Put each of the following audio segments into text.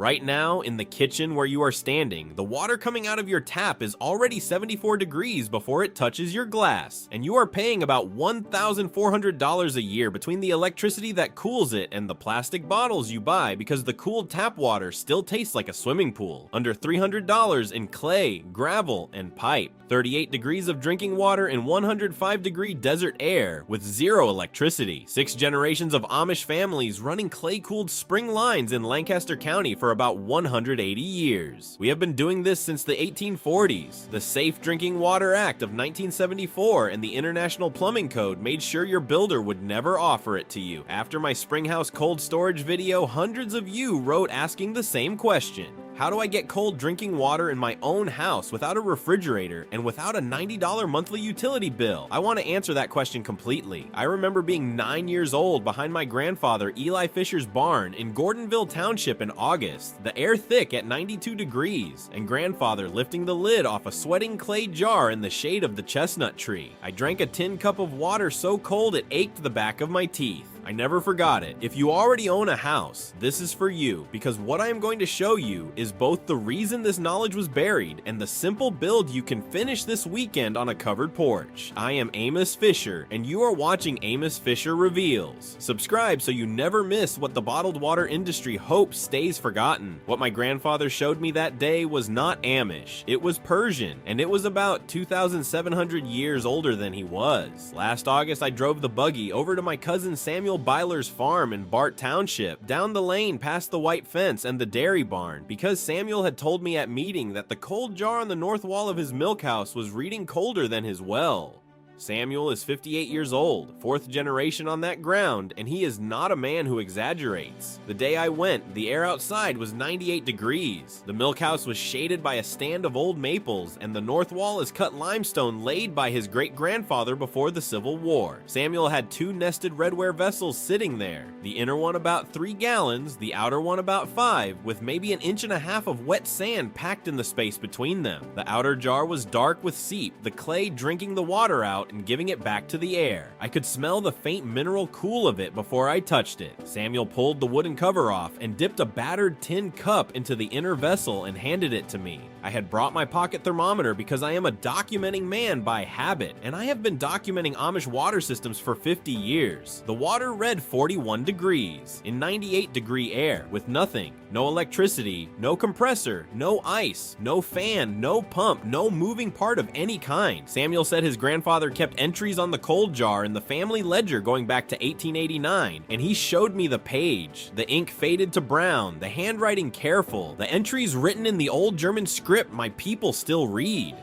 Right now, in the kitchen where you are standing, the water coming out of your tap is already 74 degrees before it touches your glass, and you are paying about $1,400 a year between the electricity that cools it and the plastic bottles you buy because the cooled tap water still tastes like a swimming pool. Under $300 in clay, gravel, and pipe. 38 degrees of drinking water in 105-degree desert air with zero electricity. 6 generations of Amish families running clay-cooled spring lines in Lancaster County for about 180 years. We have been doing this since the 1840s. The Safe Drinking Water Act of 1974 and the International Plumbing Code made sure your builder would never offer it to you. After my Springhouse cold storage video, hundreds of you wrote asking the same question. How do I get cold drinking water in my own house without a refrigerator and without a $90 monthly utility bill? I want to answer that question completely. I remember being 9 years old behind my grandfather Eli Fisher's barn in Gordonville Township in August, the air thick at 92 degrees, and grandfather lifting the lid off a sweating clay jar in the shade of the chestnut tree. I drank a tin cup of water so cold it ached the back of my teeth. I never forgot it. If you already own a house, this is for you, because what I am going to show you is both the reason this knowledge was buried and the simple build you can finish this weekend on a covered porch. I am Amos Fisher, and you are watching Amos Fisher Reveals. Subscribe so you never miss what the bottled water industry hopes stays forgotten. What my grandfather showed me that day was not Amish, it was Persian, and it was about 2,700 years older than he was. Last August, I drove the buggy over to my cousin Samuel Byler's farm in Bart Township, down the lane past the white fence and the dairy barn, because Samuel had told me at meeting that the cold jar on the north wall of his milk house was reading colder than his well. Samuel is 58 years old, 4th generation on that ground, and he is not a man who exaggerates. The day I went, the air outside was 98 degrees. The milk house was shaded by a stand of old maples, and the north wall is cut limestone laid by his great-grandfather before the Civil War. Samuel had 2 nested redware vessels sitting there, the inner one about 3 gallons, the outer one about 5, with maybe 1.5 inches of wet sand packed in the space between them. The outer jar was dark with seep, the clay drinking the water out and giving it back to the air. I could smell the faint mineral cool of it before I touched it. Samuel pulled the wooden cover off and dipped a battered tin cup into the inner vessel and handed it to me. I had brought my pocket thermometer because I am a documenting man by habit, and I have been documenting Amish water systems for 50 years. The water read 41 degrees in 98-degree air with nothing, no electricity, no compressor, no ice, no fan, no pump, no moving part of any kind. Samuel said his grandfather kept entries on the cold jar in the family ledger going back to 1889, and he showed me the page. The ink faded to brown, the handwriting careful, the entries written in the old German script my people still read.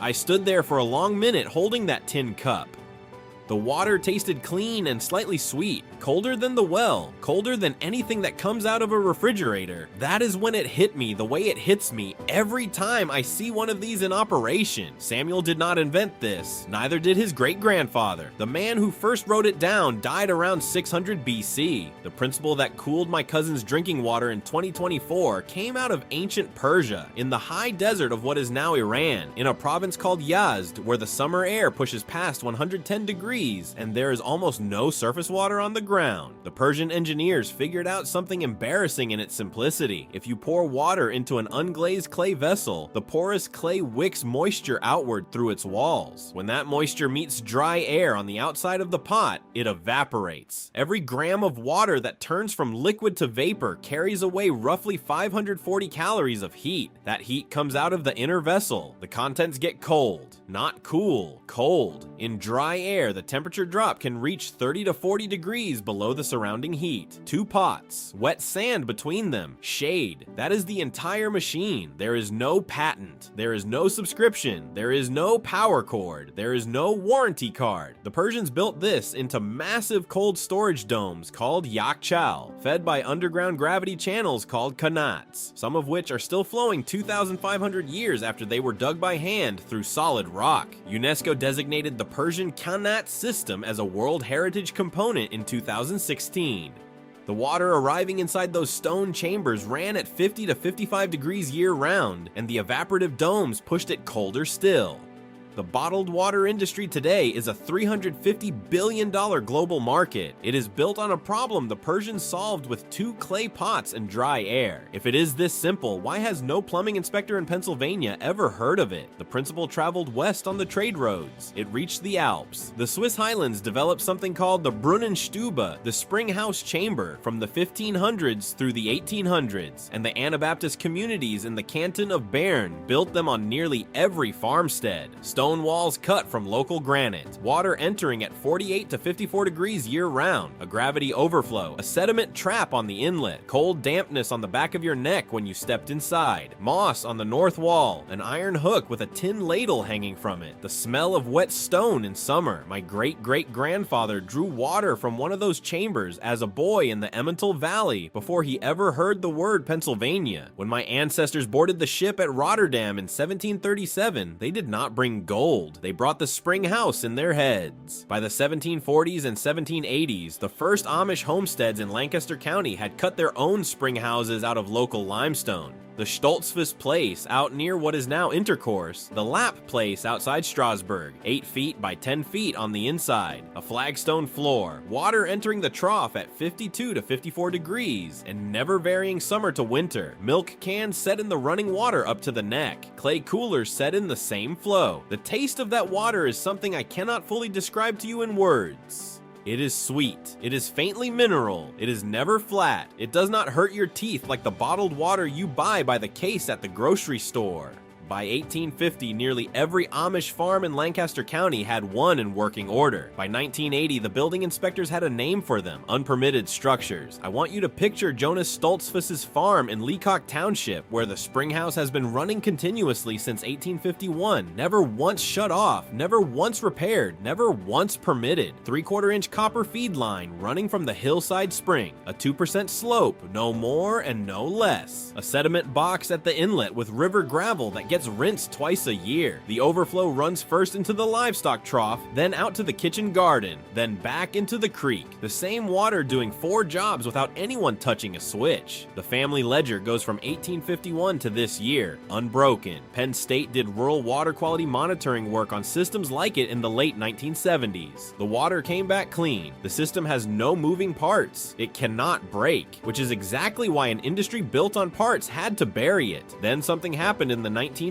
I stood there for a long minute holding that tin cup. The water tasted clean and slightly sweet, colder than the well, colder than anything that comes out of a refrigerator. That is when it hit me the way it hits me every time I see one of these in operation. Samuel did not invent this, neither did his great-grandfather. The man who first wrote it down died around 600 BC. The principle that cooled my cousin's drinking water in 2024 came out of ancient Persia, in the high desert of what is now Iran, in a province called Yazd, where the summer air pushes past 110 degrees and there is almost no surface water on the ground. The Persian engineers figured out something embarrassing in its simplicity. If you pour water into an unglazed clay vessel, the porous clay wicks moisture outward through its walls. When that moisture meets dry air on the outside of the pot, it evaporates. Every gram of water that turns from liquid to vapor carries away roughly 540 calories of heat. That heat comes out of the inner vessel. The contents get cold, not cool, cold. In dry air, the temperature drop can reach 30 to 40 degrees below the surrounding heat. 2 pots, wet sand between them, shade. That is the entire machine. There is no patent. There is no subscription. There is no power cord. There is no warranty card. The Persians built this into massive cold storage domes called yakhchal, fed by underground gravity channels called qanats, some of which are still flowing 2,500 years after they were dug by hand through solid rock. UNESCO designated the Persian qanat system as a World Heritage Component in 2016. The water arriving inside those stone chambers ran at 50 to 55 degrees year-round, and the evaporative domes pushed it colder still. The bottled water industry today is a $350 billion global market. It is built on a problem the Persians solved with 2 clay pots and dry air. If it is this simple, why has no plumbing inspector in Pennsylvania ever heard of it? The principle traveled west on the trade roads. It reached the Alps. The Swiss Highlands developed something called the Brunnenstube, the spring house chamber, from the 1500s through the 1800s, and the Anabaptist communities in the canton of Bern built them on nearly every farmstead. Stone walls cut from local granite, water entering at 48 to 54 degrees year-round, a gravity overflow, a sediment trap on the inlet, cold dampness on the back of your neck when you stepped inside, moss on the north wall, an iron hook with a tin ladle hanging from it, the smell of wet stone in summer. My great-great-grandfather drew water from one of those chambers as a boy in the Emmental Valley before he ever heard the word Pennsylvania. When my ancestors boarded the ship at Rotterdam in 1737, they did not bring gold. They brought the spring house in their heads. By the 1740s and 1780s, the first Amish homesteads in Lancaster County had cut their own spring houses out of local limestone. The Stoltzfus Place out near what is now Intercourse, the Lapp Place outside Strasbourg, 8 feet by 10 feet on the inside, a flagstone floor, water entering the trough at 52 to 54 degrees, and never varying summer to winter, milk cans set in the running water up to the neck, clay coolers set in the same flow. The taste of that water is something I cannot fully describe to you in words. It is sweet. It is faintly mineral. It is never flat. It does not hurt your teeth like the bottled water you buy by the case at the grocery store. By 1850, nearly every Amish farm in Lancaster County had one in working order. By 1980, the building inspectors had a name for them: unpermitted structures. I want you to picture Jonas Stoltzfus's farm in Leacock Township, where the spring house has been running continuously since 1851, never once shut off, never once repaired, never once permitted. 3/4-inch copper feed line running from the hillside spring, a 2% slope, no more and no less. A sediment box at the inlet with river gravel that gets rinsed twice a year. The overflow runs first into the livestock trough, then out to the kitchen garden, then back into the creek. The same water doing 4 jobs without anyone touching a switch. The family ledger goes from 1851 to this year, unbroken. Penn State did rural water quality monitoring work on systems like it in the late 1970s. The water came back clean. The system has no moving parts. It cannot break, which is exactly why an industry built on parts had to bury it. Then something happened in the 1920s.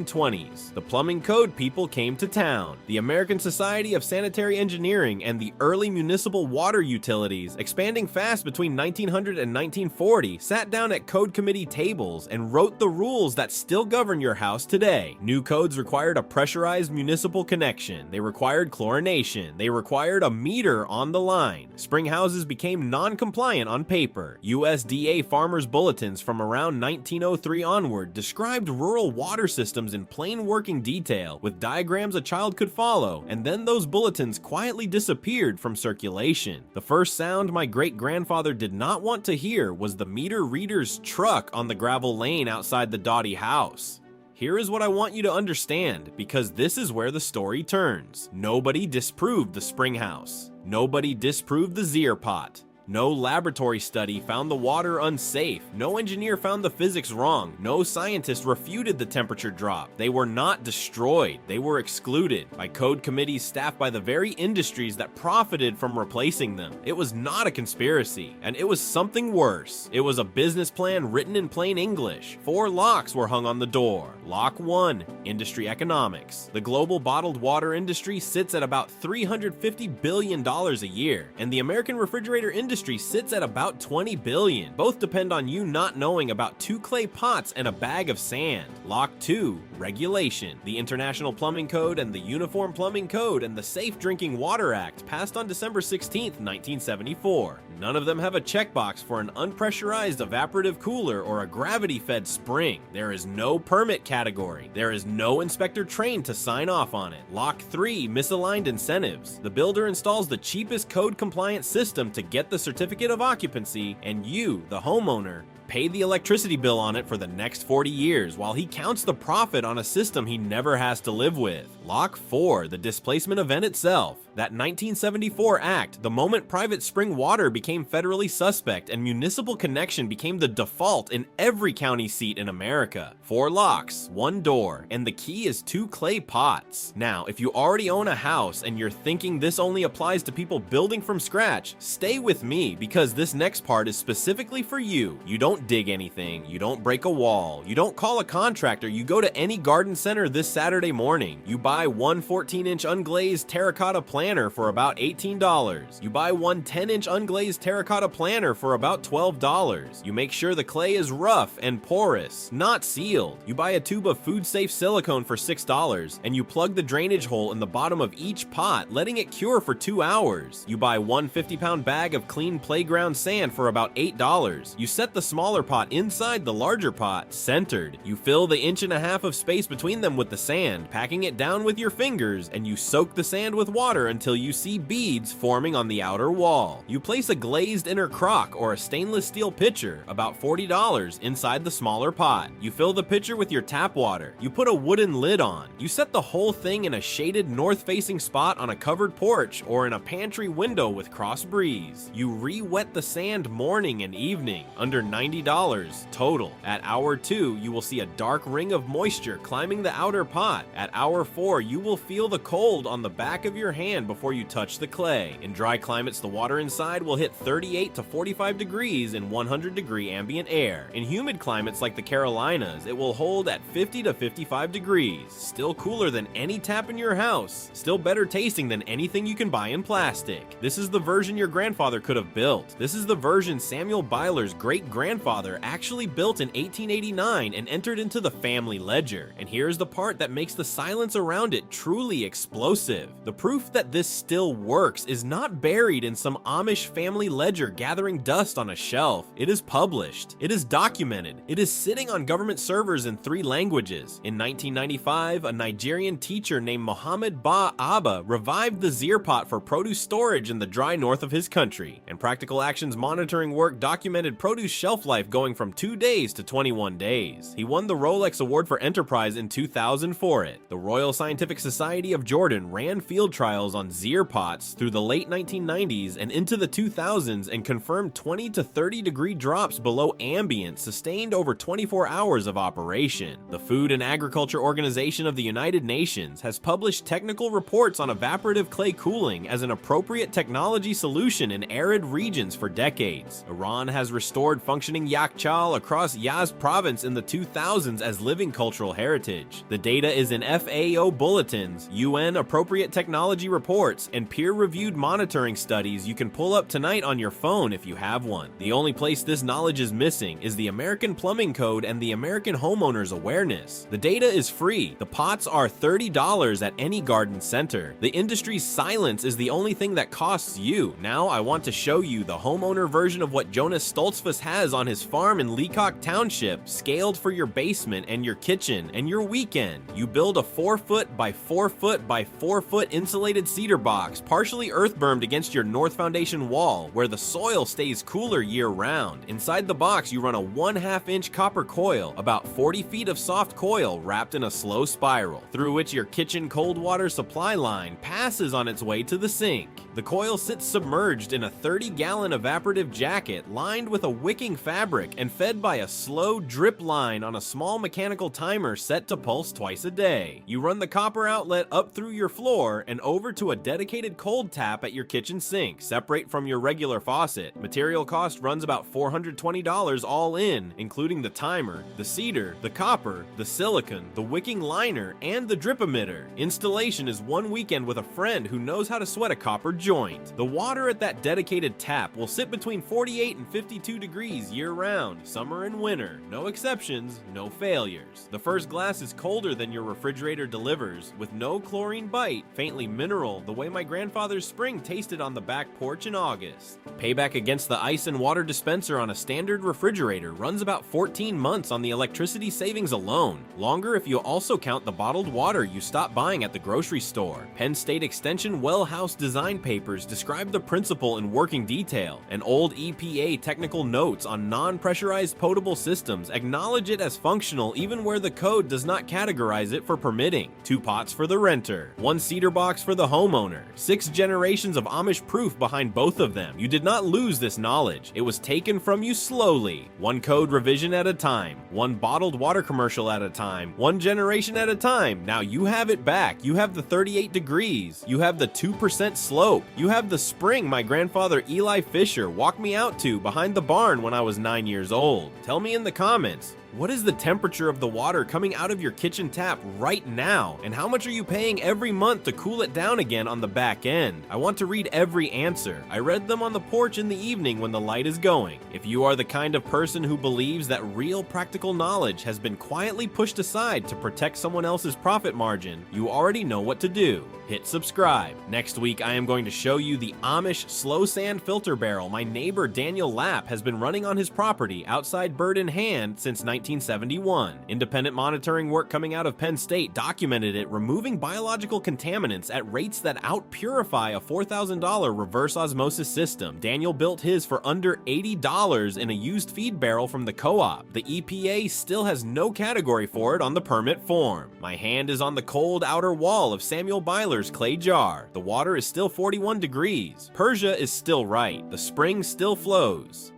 The plumbing code people came to town. The American Society of Sanitary Engineering and the early municipal water utilities, expanding fast between 1900 and 1940, sat down at code committee tables and wrote the rules that still govern your house today. New codes required a pressurized municipal connection. They required chlorination. They required a meter on the line. Spring houses became non-compliant on paper. USDA farmers' bulletins from around 1903 onward described rural water systems in plain working detail, with diagrams a child could follow, and then those bulletins quietly disappeared from circulation. The first sound my great-grandfather did not want to hear was the meter reader's truck on the gravel lane outside the Doughty house. Here is what I want you to understand, because this is where the story turns. Nobody disproved the spring house. Nobody disproved the Zier pot. No laboratory study found the water unsafe. No engineer found the physics wrong. No scientist refuted the temperature drop. They were not destroyed. They were excluded by code committees staffed by the very industries that profited from replacing them. It was not a conspiracy, and it was something worse. It was a business plan written in plain English. 4 locks were hung on the door. Lock 1, industry economics. The global bottled water industry sits at about $350 billion a year, and the American refrigerator industry sits at about $20 billion. Both depend on you not knowing about 2 clay pots and a bag of sand. Lock 2, regulation. The International Plumbing Code and the Uniform Plumbing Code and the Safe Drinking Water Act passed on December 16, 1974. None of them have a checkbox for an unpressurized evaporative cooler or a gravity-fed spring. There is no permit category. There is no inspector trained to sign off on it. Lock 3, misaligned incentives. The builder installs the cheapest code-compliant system to get the certificate of occupancy, and you, the homeowner, pay the electricity bill on it for the next 40 years while he counts the profit on a system he never has to live with. Lock 4, the displacement event itself. That 1974 act, the moment private spring water became federally suspect and municipal connection became the default in every county seat in America. 4 locks, 1 door, and the key is 2 clay pots. Now, if you already own a house and you're thinking this only applies to people building from scratch, stay with me because this next part is specifically for you. You don't dig anything, you don't break a wall, you don't call a contractor, you go to any garden center this Saturday morning. You buy one 14-inch unglazed terracotta planter for about $18. You buy one 10-inch unglazed terracotta planter for about $12. You make sure the clay is rough and porous, not sealed. You buy a tube of food-safe silicone for $6, and you plug the drainage hole in the bottom of each pot, letting it cure for 2 hours. You buy one 50-pound bag of clean playground sand for about $8. You set the smaller pot inside the larger pot, centered. You fill the 1.5 inches of space between them with the sand, packing it down with your fingers, and you soak the sand with water until you see beads forming on the outer wall. You place a glazed inner crock or a stainless steel pitcher, about $40, inside the smaller pot. You fill the pitcher with your tap water. You put a wooden lid on. You set the whole thing in a shaded north-facing spot on a covered porch or in a pantry window with cross breeze. You re-wet the sand morning and evening, under $90 total. At hour 2, you will see a dark ring of moisture climbing the outer pot. At hour 4, you will feel the cold on the back of your hand before you touch the clay. In dry climates, the water inside will hit 38 to 45 degrees in 100-degree ambient air. In humid climates like the Carolinas, it will hold at 50 to 55 degrees. Still cooler than any tap in your house. Still better tasting than anything you can buy in plastic. This is the version your grandfather could have built. This is the version Samuel Byler's great-grandfather actually built in 1889 and entered into the family ledger. And here's the part that makes the silence around it truly explosive. The proof that this still works is not buried in some Amish family ledger gathering dust on a shelf. It is published. It is documented. It is sitting on government servers in 3 languages. In 1995, a Nigerian teacher named Mohammed Ba Abba revived the Zir pot for produce storage in the dry north of his country, and Practical Action's monitoring work documented produce shelf life going from 2 days to 21 days. He won the Rolex Award for Enterprise in 2000 for it. The Royal Scientific Society of Jordan ran field trials on Zir pots through the late 1990s and into the 2000s and confirmed 20 to 30 degree drops below ambient sustained over 24 hours of operation. The Food and Agriculture Organization of the United Nations has published technical reports on evaporative clay cooling as an appropriate technology solution in arid regions for decades. Iran has restored functioning yakhchal across Yazd province in the 2000s as living cultural heritage. The data is in FAO bulletins, UN appropriate technology reports, and peer-reviewed monitoring studies you can pull up tonight on your phone if you have one. The only place this knowledge is missing is the American Plumbing Code and the American Homeowners Awareness. The data is free. The pots are $30 at any garden center. The industry's silence is the only thing that costs you. Now I want to show you the homeowner version of what Jonas Stoltzfus has on his farm in Leacock Township, scaled for your basement and your kitchen and your weekend. You build a 4-foot by 4-foot by 4-foot insulated cedar box, partially earth-bermed against your north foundation wall, where the soil stays cooler year-round. Inside the box, you run a 1/2 inch copper coil, about 40 feet of soft coil wrapped in a slow spiral, through which your kitchen cold water supply line passes on its way to the sink. The coil sits submerged in a 30-gallon evaporative jacket lined with a wicking fabric and fed by a slow drip line on a small mechanical timer set to pulse twice a day. You run the copper outlet up through your floor and over to a dedicated cold tap at your kitchen sink, separate from your regular faucet. Material cost runs about $420 all in, including the timer, the cedar, the copper, the silicone, the wicking liner, and the drip emitter. Installation is 1 weekend with a friend who knows how to sweat a copper joint. The water at that dedicated tap will sit between 48 and 52 degrees year-round, summer and winter. No exceptions, no failures. The first glass is colder than your refrigerator delivers, with no chlorine bite, faintly mineral, the way my grandfather's spring tasted on the back porch in August. Payback against the ice and water dispenser on a standard refrigerator runs about 14 months on the electricity savings alone. Longer if you also count the bottled water you stop buying at the grocery store. Penn State Extension well house design papers describe the principle in working detail, and old EPA technical notes on non-pressurized potable systems acknowledge it as functional even where the code does not categorize it for permitting. 2 pots for the renter, 1 cedar box for the homeowner, 6 generations of Amish proof behind both of them. You did not lose this knowledge. It was taken from you slowly. 1 code revision at a time, 1 bottled water commercial at a time, 1 generation at a time. Now you have it back. You have the 38 degrees. You have the 2% slope. You have the spring my grandfather Eli Fisher walked me out to behind the barn when I was 9 years old. Tell me in the comments, what is the temperature of the water coming out of your kitchen tap right now? And how much are you paying every month to cool it down again on the back end? I want to read every answer. I read them on the porch in the evening when the light is going. If you are the kind of person who believes that real practical knowledge has been quietly pushed aside to protect someone else's profit margin, you already know what to do. Hit subscribe. Next week, I am going to show you the Amish slow sand filter barrel my neighbor Daniel Lapp has been running on his property outside Bird in Hand since 1971. Independent monitoring work coming out of Penn State documented it removing biological contaminants at rates that out-purify a $4,000 reverse osmosis system. Daniel built his for under $80 in a used feed barrel from the co-op. The EPA still has no category for it on the permit form. My hand is on the cold outer wall of Samuel Byler's clay jar. The water is still 41 degrees. Persia is still right. The spring still flows.